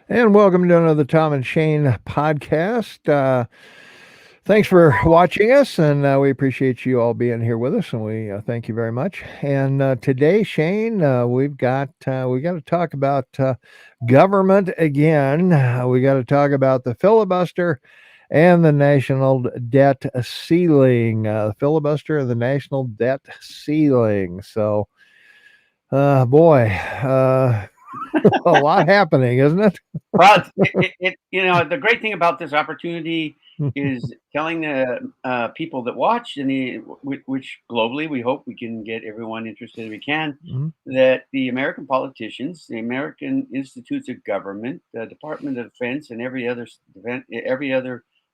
And welcome to another Tom and Shane podcast. Thanks for watching us, and we appreciate you all being here with us, and we thank you very much. And today, Shane, we got to talk about government again. We got to talk about the filibuster and the national debt ceiling. The filibuster and the national debt ceiling. So, boy, a lot happening, isn't it? Well, the great thing about this opportunity is telling the people that watch, which globally we hope we can get everyone interested if we can, Mhm. that the American politicians, the American institutes of government, the Department of Defense, and every other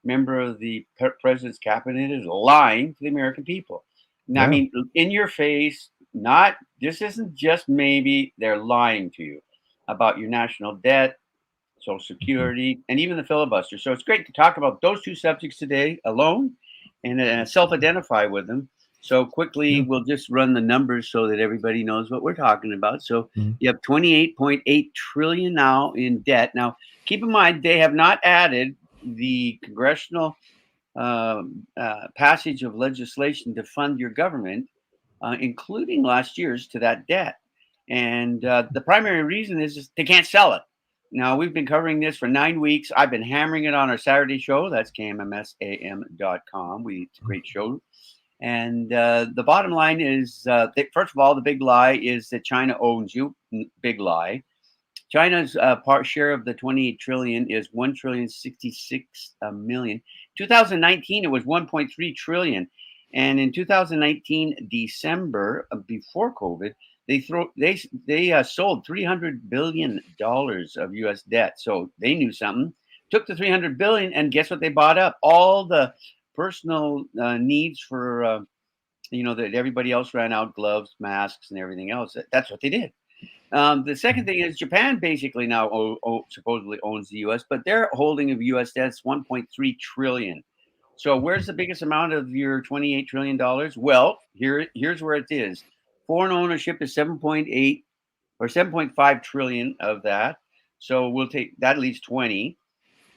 member of the president's cabinet is lying to the American people. Now, I Yeah. mean, in your face. Not this isn't just maybe they're lying to you about your national debt, Social Mhm. Security, and even the filibuster. So it's great to talk about those two subjects today alone and self-identify with them. So quickly, Yeah. we'll just run the numbers so that everybody knows what we're talking about. So Mhm. you have 28.8 trillion now in debt. Now, keep in mind they have not added the congressional passage of legislation to fund your government, including last year's, to that debt. And the primary reason is just they can't sell it. Now, we've been covering this for 9 weeks. I've been hammering it on our Saturday show. That's kmmsam.com. It's a great show. And the bottom line is, first of all, the big lie is that China owns you. Big lie. China's part share of the 28 trillion is 1 trillion 66 million. 2019 it was 1.3 trillion, and in 2019 December, before COVID, they sold 300 billion dollars of U.S. debt. So they knew something. Took the 300 billion, and guess what they bought up? All the personal needs for that everybody else ran out: gloves, masks, and everything else. That's what they did. The second thing is Japan basically now supposedly owns the U.S., but their holding of U.S. debt's 1.3 trillion. So where's the biggest amount of your 28 trillion dollars? Well, here's where it is. Foreign ownership is 7.8 or 7.5 trillion of that. So we'll take that leaves 20.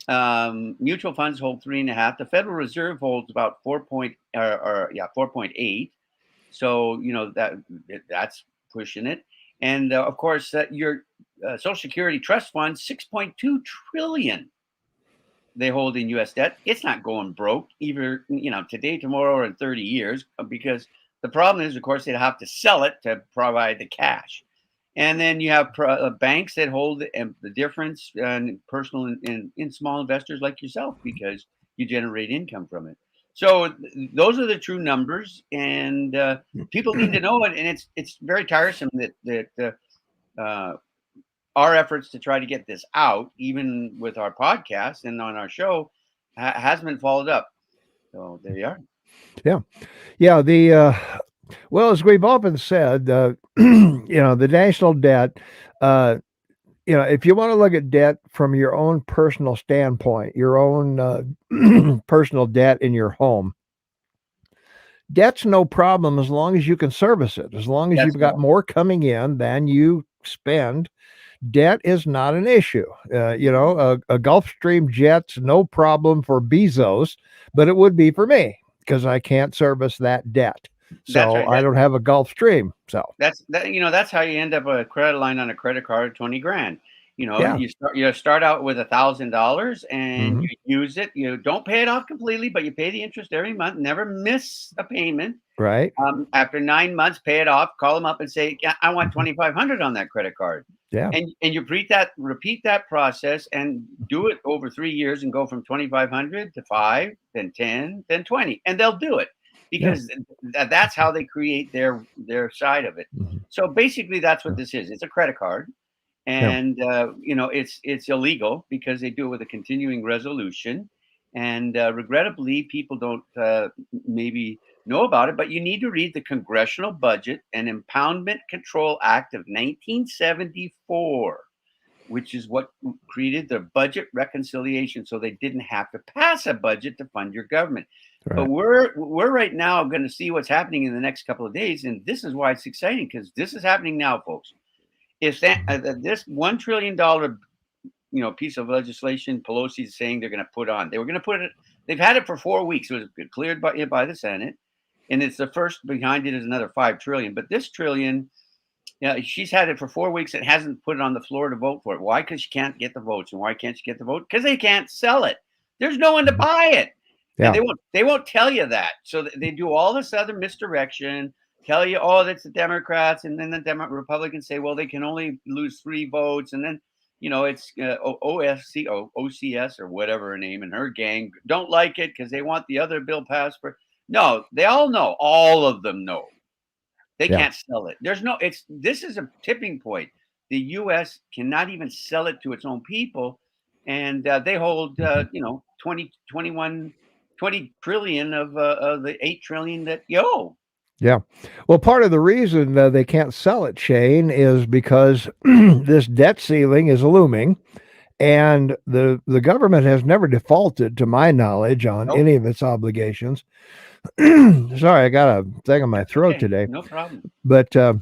Mutual funds hold 3.5. The Federal Reserve holds about 4.8. So that's pushing it. And of course, your Social Security trust fund, 6.2 trillion they hold in U.S. debt. It's not going broke either, today, tomorrow, or in 30 years, because the problem is, of course, they'd have to sell it to provide the cash. And then you have banks that hold the difference, and personal and in small investors like yourself, because you generate income from it. So those are the true numbers, and people need to know it. And it's very tiresome that our efforts to try to get this out, even with our podcast and on our show, has been followed up. So there you are. Yeah. Yeah. Well, as we've often said, the national debt, uh, if you want to look at debt from your own personal standpoint, your own personal debt in your home, debt's no problem as long as you can service it. As long as That's you've got correct. more coming in than you spend, debt is not an issue. A Gulfstream jet's no problem for Bezos, but it would be for me because I can't service that debt. That's So right. I don't have a Gulfstream. So That's how you end up a credit line on a credit card, 20 grand. yeah. You start out with $1,000 and Hmm. you use it. You don't pay it off completely, but you pay the interest every month. Never miss a payment. Right. After 9 months, pay it off. Call them up and say, "Yeah, I want Mhm. 2,500 on that credit card." Yeah. And you repeat that process, and do it over 3 years, and go from 2,500 to 5, then 10, then 20, and they'll do it Yeah. because that's how they create their side of it. Hmm. So basically, that's what Yeah. this is. It's a credit card, Yeah. and it's illegal because they do it with a continuing resolution. And regrettably, people don't maybe know about it, but you need to read the Congressional Budget and Impoundment Control Act of 1974, which is what created the budget reconciliation, so they didn't have to pass a budget to fund your government. But Right. we're right now going to see what's happening in the next couple of days, and this is why it's exciting, because this is happening now, folks. If Mhm. this $1 trillion piece of legislation Pelosi's saying they're going to put on. They were going to put it. They've had it for 4 weeks. It was cleared by the Senate, and it's the first. Behind it is another $5 trillion. But this trillion, yeah, she's had it for 4 weeks and hasn't put it on the floor to vote for it. Why? Because she can't get the votes. And why can't she get the vote? Because they can't sell it. There's no one to buy it. Yeah. And they won't tell you that. So they do all this other misdirection, tell you, oh, that's the Democrats, and then the Republicans say, well, they can only lose 3 votes, and then it's OCS or whatever her name, and her gang don't like it because they want the other bill passed. No, they all know. All of them know. They can't sell it. This is a tipping point. The U.S. cannot even sell it to its own people, and they hold 20 trillion of the 8 trillion that you owe. Yeah. Well, part of the reason they can't sell it, Shane, is because this debt ceiling is looming, and the government has never defaulted, to my knowledge, on any of its obligations. Sorry, I got a thing in my throat today. No problem. But the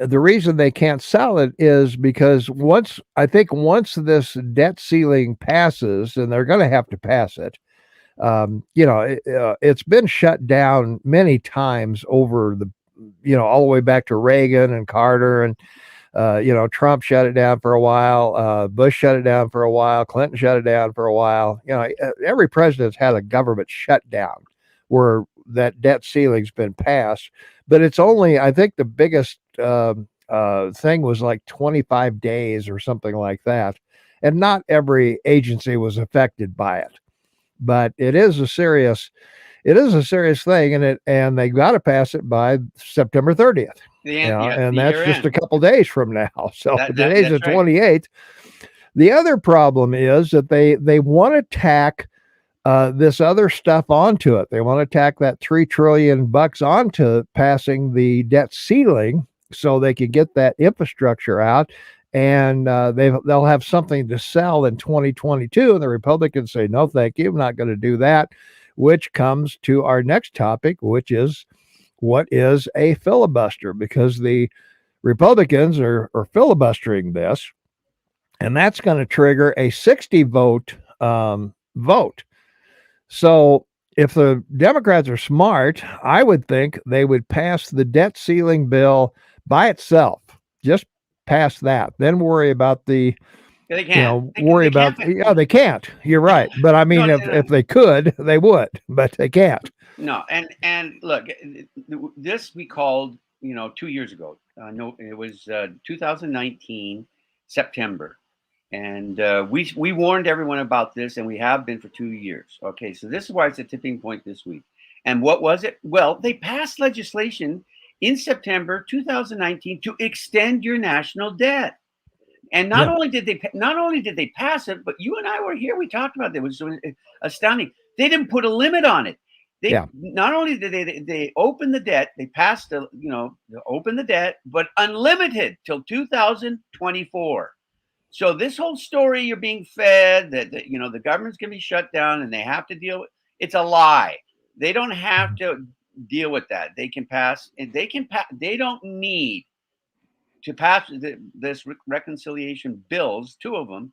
reason they can't sell it is because once this debt ceiling passes, and they're going to have to pass it, it's been shut down many times over all the way back to Reagan and Carter, and Trump shut it down for a while, Bush shut it down for a while, Clinton shut it down for a while. Every president's had a government shutdown where that debt ceiling's been passed, but it's only, I think the biggest thing was like 25 days or something like that, and not every agency was affected by it. But it is a serious thing, and they got to pass it by September 30th. And that's just a couple days from now. So today's the 28th. The other problem is that they want to tack this other stuff onto it. They want to tack that $3 trillion onto passing the debt ceiling so they can get that infrastructure out, and they'll have something to sell in 2022. And the Republicans say, no, thank you, I'm not going to do that, which comes to our next topic, which is, what is a filibuster? Because the Republicans are filibustering this, and that's going to trigger a 60 vote vote. So if the Democrats are smart, I would think they would pass the debt ceiling bill by itself. Just pass that. Then worry about the, they can't. They can't. You're right. But I mean, if they could, they would, but they can't. No. And look, this we called, 2 years ago. No, it was 2019, September. And we warned everyone about this, and we have been for 2 years. Okay, so this is why it's a tipping point this week. And what was it? Well, they passed legislation in September 2019 to extend your national debt. And not only did they pass it, but you and I were here. We talked about it. It was so astounding. They didn't put a limit on it. Not only did they open the debt, they passed open the debt, but unlimited till 2024. So this whole story you're being fed that the government's going to be shut down and they have to deal with, it's a lie. They don't have to deal with that. They can pass, and they don't need to pass this reconciliation bills, 2 of them,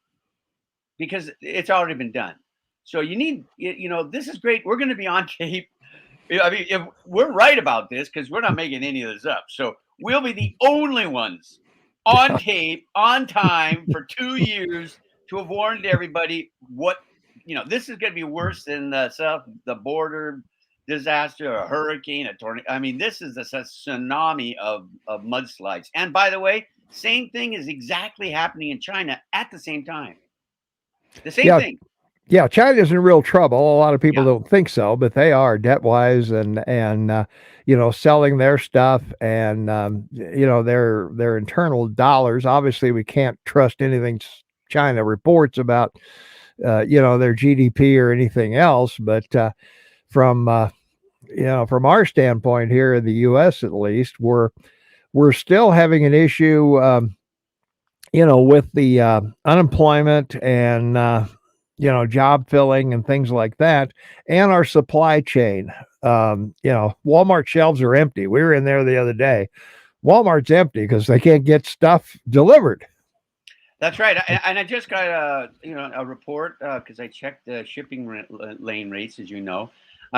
because it's already been done. So you need, this is great. We're going to be on tape. I mean, if we're right about this, because we're not making any of this up. So we'll be the only ones on tape, on time for 2 years to have warned everybody what, this is going to be worse than the border disaster, a hurricane, a tornado. I mean, this is a tsunami of mudslides. And by the way, same thing is exactly happening in China at the same time. The same thing. Yeah, China's in real trouble. A lot of people don't think so, but they are debt-wise and selling their stuff and their internal dollars. Obviously, we can't trust anything China reports about their GDP or anything else. But from our standpoint here in the U.S., at least, we're still having an issue, with the unemployment and job filling and things like that, and our supply chain. Walmart shelves are empty. We were in there the other day. Walmart's empty because they can't get stuff delivered. That's right. And I just got a report because I checked the shipping lane rates, as you know.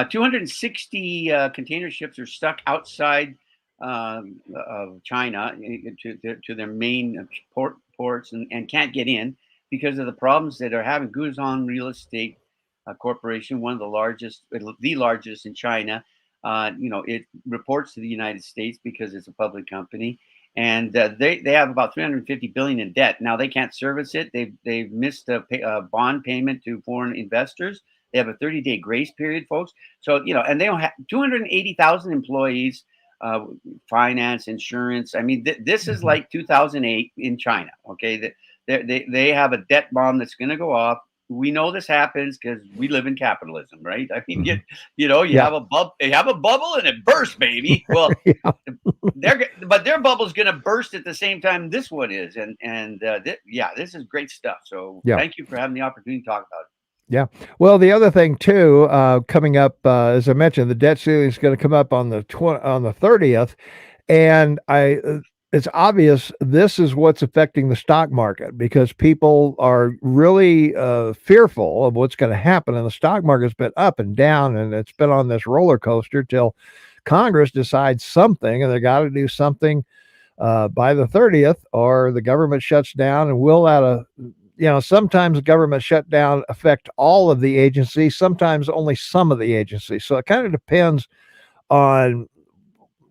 260 container ships are stuck outside of China to their main ports and can't get in because of the problems that are having. Guzhong Real Estate Corporation, one of the largest in China. It reports to the United States because it's a public company, and they have about 350 billion in debt. Now they can't service it. They've missed a bond payment to foreign investors. They have a 30-day grace period, folks. So and they don't have 280,000 employees, uh, finance, insurance. I mean, this is Mhm. like 2008 in China. Okay, they have a debt bomb that's going to go off. We know this happens because we live in capitalism, right? I mean, Mhm. you Yeah. have a bubble and it bursts, baby. Well, Yeah. their bubble's going to burst at the same time this one is, yeah, this is great stuff. So Yeah. thank you for having the opportunity to talk about Yeah. Well, the other thing too, coming up, as I mentioned, the debt ceiling is going to come up on the 30th, and it's obvious this is what's affecting the stock market because people are really fearful of what's going to happen, and the stock market's been up and down, and it's been on this roller coaster till Congress decides something, and they got to do something by the 30th, or the government shuts down, and will that sometimes government shutdown affect all of the agencies, sometimes only some of the agencies. So it kind of depends on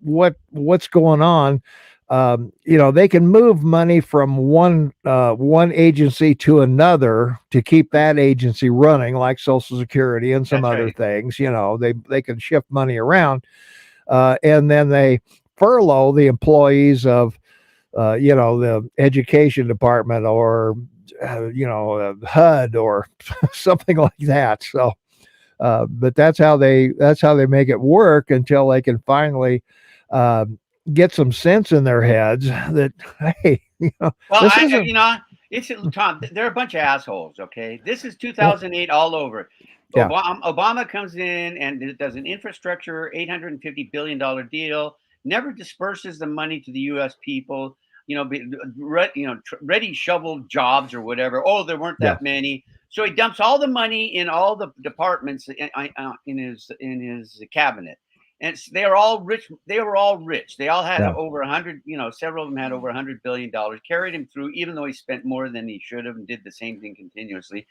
what's going on. They can move money from one agency to another to keep it. that agency running, like Social Security and some That's other right. things. They can shift money around, and then they furlough the employees of the education department, or HUD, or something like that. So, but that's how they make it work until they can finally uh, get some sense in their heads that, hey, Well, this isn't. it's Tom. They're a bunch of assholes. Okay, this is Well, 2008 all over. yeah, Obama comes in and does an infrastructure $850 billion deal. Never disperses the money to the U.S. people. Ready shovel jobs or whatever. Oh, there weren't yeah, that many. So he dumps all the money in all the departments in his cabinet, and they are all rich. They were all rich. They all had yeah, over 100. Several of them had over $100 billion. Carried him through, even though he spent more than he should have, and did the same thing continuously.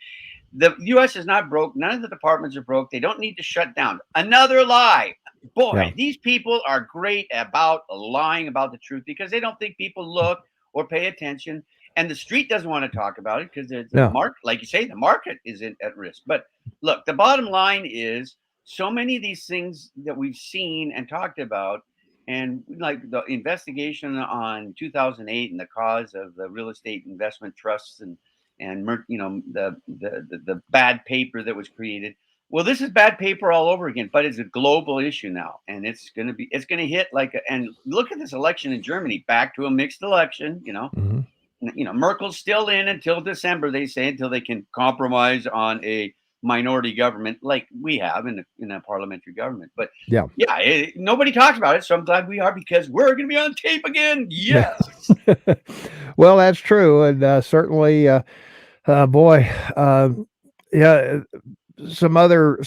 The U.S. is not broke. None of the departments are broke. They don't need to shut down. Another lie. yeah, Boy, these people are great about lying about the truth because they don't think people look or pay attention. And the street doesn't want to talk about it because the yeah. market, like you say, the market is at risk. But look, the bottom line is so many of these things that we've seen and talked about, and like the investigation on 2008 and the cause of the real estate investment trusts and the bad paper that was created. Well, this is bad paper all over again, but it's a global issue now, and it's gonna hit and look at this election in Germany, back to a mixed election. Mhm. Merkel's still in until December, they say, until they can compromise on a minority government like we have in a parliamentary government. But Yeah. yeah, nobody talks about it, so I'm glad we are because we're going to be on tape again. Yeah. Yes. Well, that's true, and certainly, boy, yeah. Some other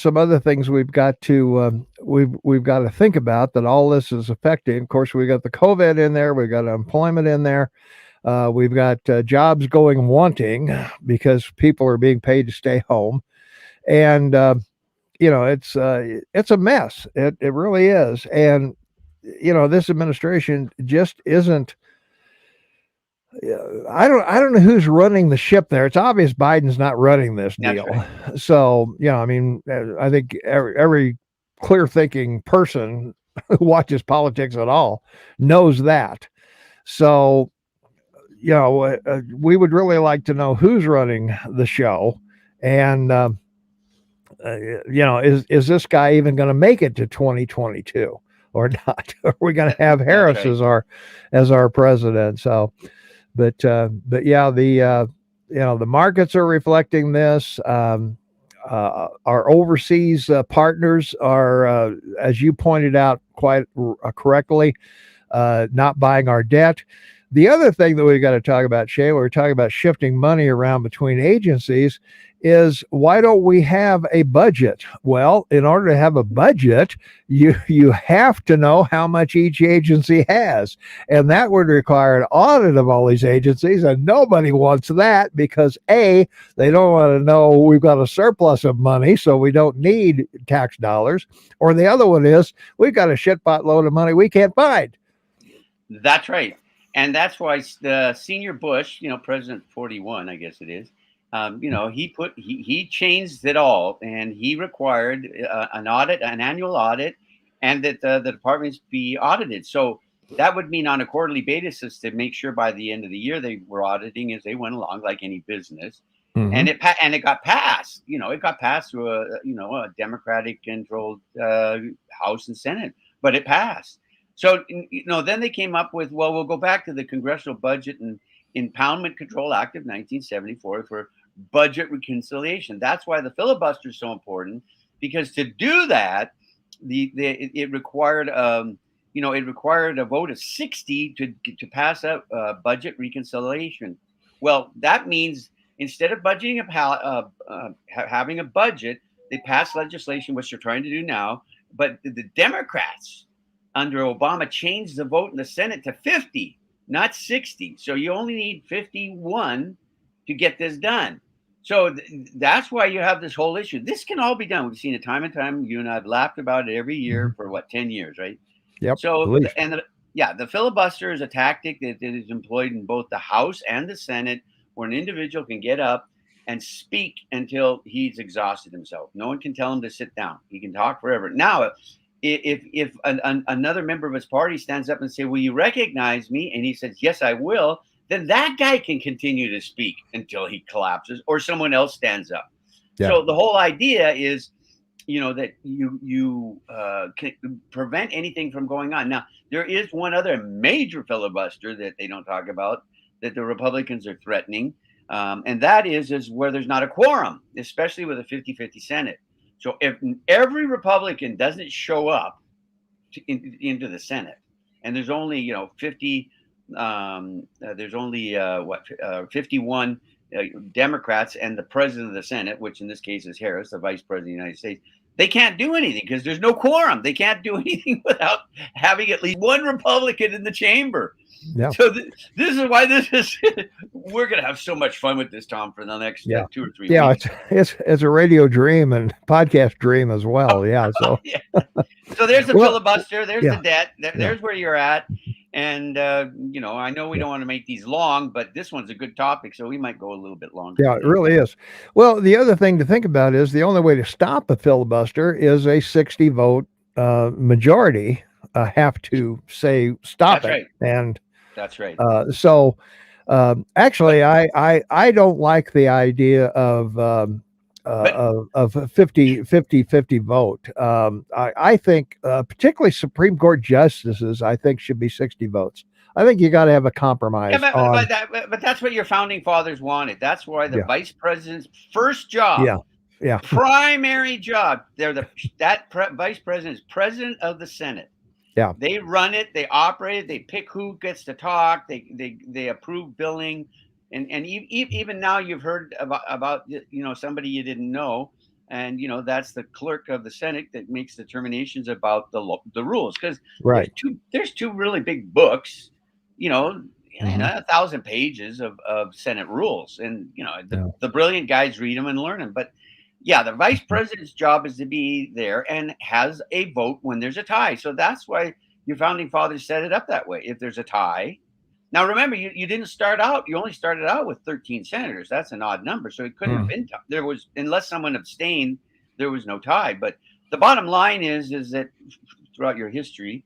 things we've got to think about that all this is affecting. Of course, we got the COVID in there, we got unemployment in there, we've got jobs going wanting because people are being paid to stay home, and it's a mess. It really is, and this administration just isn't. I don't know who's running the ship there. It's obvious Biden's not running this That's deal. right. So, I mean, I think every clear thinking person who watches politics at all knows that. So, we would really like to know who's running the show, and is this guy even going to make it to 2022 or not? Are we going to have That's Harris right. as our president? So, but yeah, the markets are reflecting this. Our overseas partners are, as you pointed out quite correctly, not buying our debt. The other thing that we got to talk about, Shay, when we're talking about shifting money around between agencies, is why don't we have a budget? Well, in order to have a budget, you have to know how much each agency has, and that would require an audit of all these agencies, and nobody wants that because a they don't want to know we've got a surplus of money, so we don't need tax dollars, or the other one is we've got a shitpot load of money we can't find. That's right. And that's why the senior Bush, President 41, I guess it is, he changed it all, and he required an annual audit, and that the departments be audited. So that would mean on a quarterly basis to make sure by the end of the year they were auditing as they went along, like any business. Mm-hmm. And it got passed. It got passed through a Democratic controlled House and Senate, but it passed. So, then they came up with, well, we'll go back to the Congressional Budget and Impoundment Control Act of 1974 for budget reconciliation. That's why the filibuster is so important, because to do that, it required a vote of 60 to pass a budget reconciliation. Well, that means instead of having a budget, they passed legislation, which they're trying to do now, but the Democrats under Obama changed the vote in the Senate to 50, not 60. So you only need 51 to get this done. So that's why you have this whole issue. This can all be done. We've seen it time and time. You and I have laughed about it every year for 10 years, right? Yep. So, the filibuster is a tactic that is employed in both the House and the Senate, where an individual can get up and speak until he's exhausted himself. No one can tell him to sit down. He can talk forever. Now, if another member of his party stands up and say, "Will you recognize me?" and he says, "Yes, I will," then that guy can continue to speak until he collapses or someone else stands up. Yeah. So the whole idea is, that you can prevent anything from going on. Now, there is one other major filibuster that they don't talk about that the Republicans are threatening, and that is where there's not a quorum, especially with a 50-50 Senate. So if every Republican doesn't show up into the Senate, and there's only 51 Democrats and the president of the Senate, which in this case is Harris, the vice president of the United States, they can't do anything because there's no quorum. They can't do anything without having at least one Republican in the chamber. Yeah. So this is why we're going to have so much fun with this, Tom, for the next 2 or 3 weeks. Yeah, it's a radio dream and podcast dream as well. Yeah. So so there's the filibuster. There's the debt. There's where you're at. And, I know we don't want to make these long, but this one's a good topic, so we might go a little bit longer. Yeah, it really is. Well, the other thing to think about is the only way to stop a filibuster is a 60 vote majority have to say stop. That's it. Right. And that's right. Actually, I don't like the idea of a 50 vote. I think particularly Supreme Court justices, I think should be 60 votes. I think you got to have a compromise. But that's what your founding fathers wanted. That's why the vice president's first job, primary job, vice president is president of the Senate. Yeah, they run it, they operate it, they pick who gets to talk, they approve billing, and even now you've heard about somebody you didn't know, and that's the clerk of the Senate that makes determinations about the rules, because there's two really big books, 1,000 pages of Senate rules, and the brilliant guys read them and learn them, but. Yeah, the vice president's job is to be there and has a vote when there's a tie. So that's why your founding fathers set it up that way. If there's a tie. Now, remember, you didn't start out. You only started out with 13 senators. That's an odd number. So it couldn't have been. There was, unless someone abstained, there was no tie. But the bottom line is that throughout your history,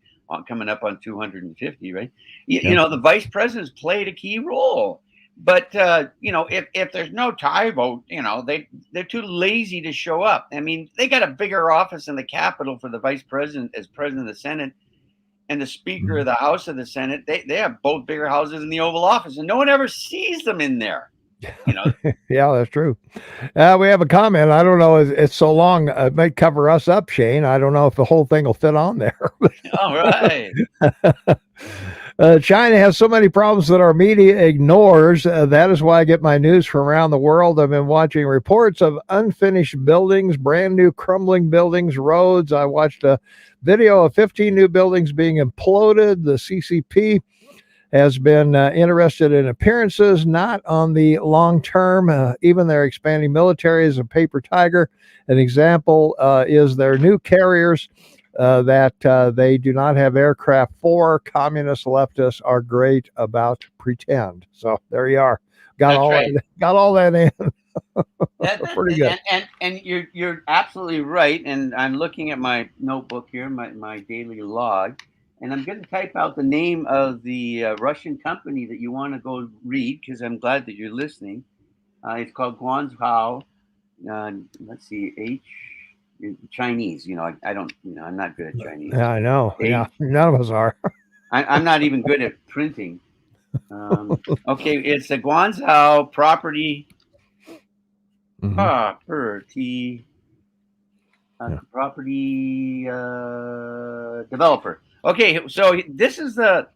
coming up on 250, right? The vice presidents played a key role. But if there's no tie vote, they're too lazy to show up. I mean, they got a bigger office in the Capitol for the vice president as president of the Senate, and the Speaker of the House of the Senate. They have both bigger houses in the Oval Office, and no one ever sees them in there. Yeah, that's true. We have a comment. I don't know. It's so long. It might cover us up, Shane. I don't know if the whole thing will fit on there. All right. China has so many problems that our media ignores. That is why I get my news from around the world. I've been watching reports of unfinished buildings, brand new crumbling buildings, roads. I watched a video of 15 new buildings being imploded. The CCP has been interested in appearances, not on the long term. Even their expanding military is a paper tiger. An example is their new carriers that they do not have aircraft for. Communist leftists are great about pretend. So there you are. That's right. Got all that in. Pretty good. And you're absolutely right. And I'm looking at my notebook here, my daily log, and I'm going to type out the name of the Russian company that you want to go read, because I'm glad that you're listening. It's called Guangzhou. Let's see, Chinese. I don't. I'm not good at Chinese. Yeah, I know. Yeah, none of us are. I'm not even good at printing. Okay, it's a Guangzhou property. Property developer. Okay, so this is the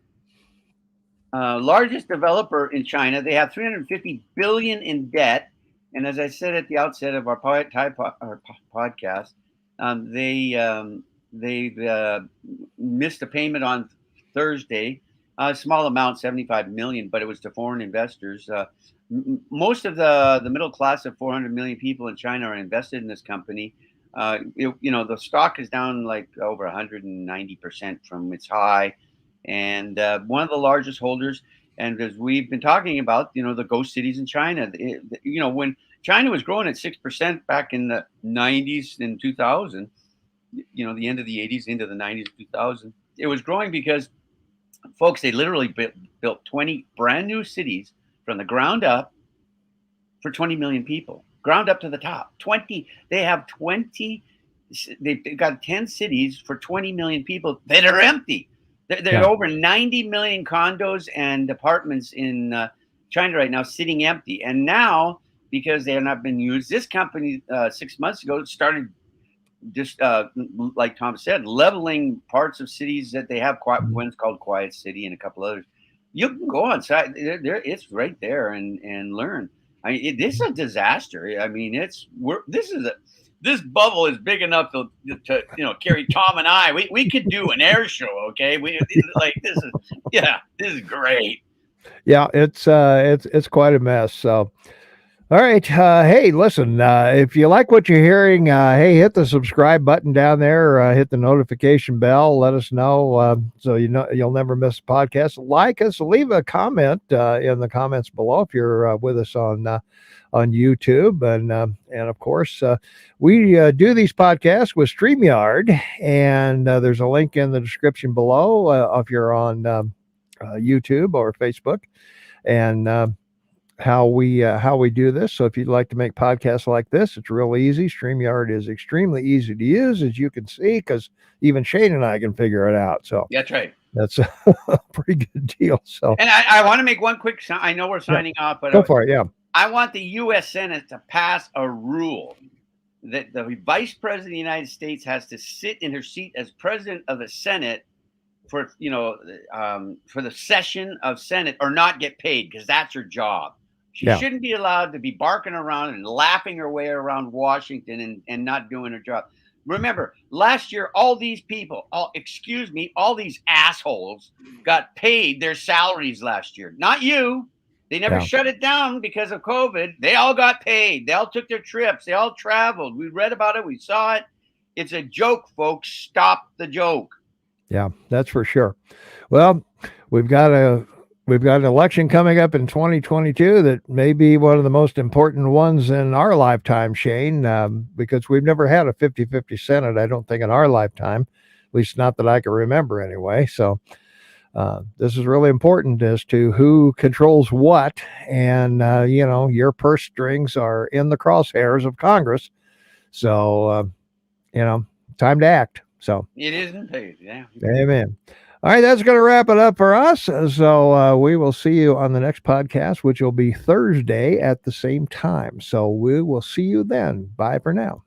largest developer in China. They have 350 billion in debt, and as I said at the outset of our podcast, they missed a payment on Thursday. A small amount, 75 million, but it was to foreign investors. Most of the middle class of 400 million people in China are invested in this company. The stock is down like over 190% from its high, and one of the largest holders. And as we've been talking about, the ghost cities in China. When China was growing at 6% back in the 90s and 2000, the end of the 80s into the 90s, 2000, it was growing because, folks, they literally built 20 brand new cities from the ground up for 20 million people, ground up to the top. 20. They have 20. They've got 10 cities for 20 million people that are empty. There are over 90 million condos and apartments in China right now sitting empty. And now, because they have not been used, this company 6 months ago started just like Tom said, leveling parts of cities that they have. One's called Quiet City and a couple others. You can go on site. It's right there and learn. This is a disaster. This bubble is big enough to carry Tom and I. We could do an air show. Okay, this is great. Yeah, it's quite a mess. So. All right. Hey, listen, if you like what you're hearing, hey, hit the subscribe button down there, hit the notification bell, let us know so you'll never miss a podcast. Like us, leave a comment in the comments below if you're with us on YouTube. And of course, we do these podcasts with StreamYard, and there's a link in the description below if you're on YouTube or Facebook. And how we do this. So if you'd like to make podcasts like this, it's real easy. StreamYard is extremely easy to use, as you can see, because even Shane and I can figure it out. So that's right. That's a pretty good deal. So, and I want to make one quick. I know we're signing off, but go for it. Yeah, I want the U.S. Senate to pass a rule that the Vice President of the United States has to sit in her seat as President of the Senate for the session of Senate or not get paid, because that's her job. She shouldn't be allowed to be barking around and laughing her way around Washington and not doing her job. Remember, last year, all these people, all these assholes got paid their salaries last year. Not you. They never shut it down because of COVID. They all got paid. They all took their trips. They all traveled. We read about it. We saw it. It's a joke, folks. Stop the joke. Yeah, that's for sure. Well, we've got an election coming up in 2022 that may be one of the most important ones in our lifetime, Shane, because we've never had a 50-50 Senate, I don't think, in our lifetime, at least not that I can remember anyway. So this is really important as to who controls what. And, your purse strings are in the crosshairs of Congress. So, time to act. So it is indeed. Yeah. Amen. All right, that's going to wrap it up for us. So we will see you on the next podcast, which will be Thursday at the same time. So we will see you then. Bye for now.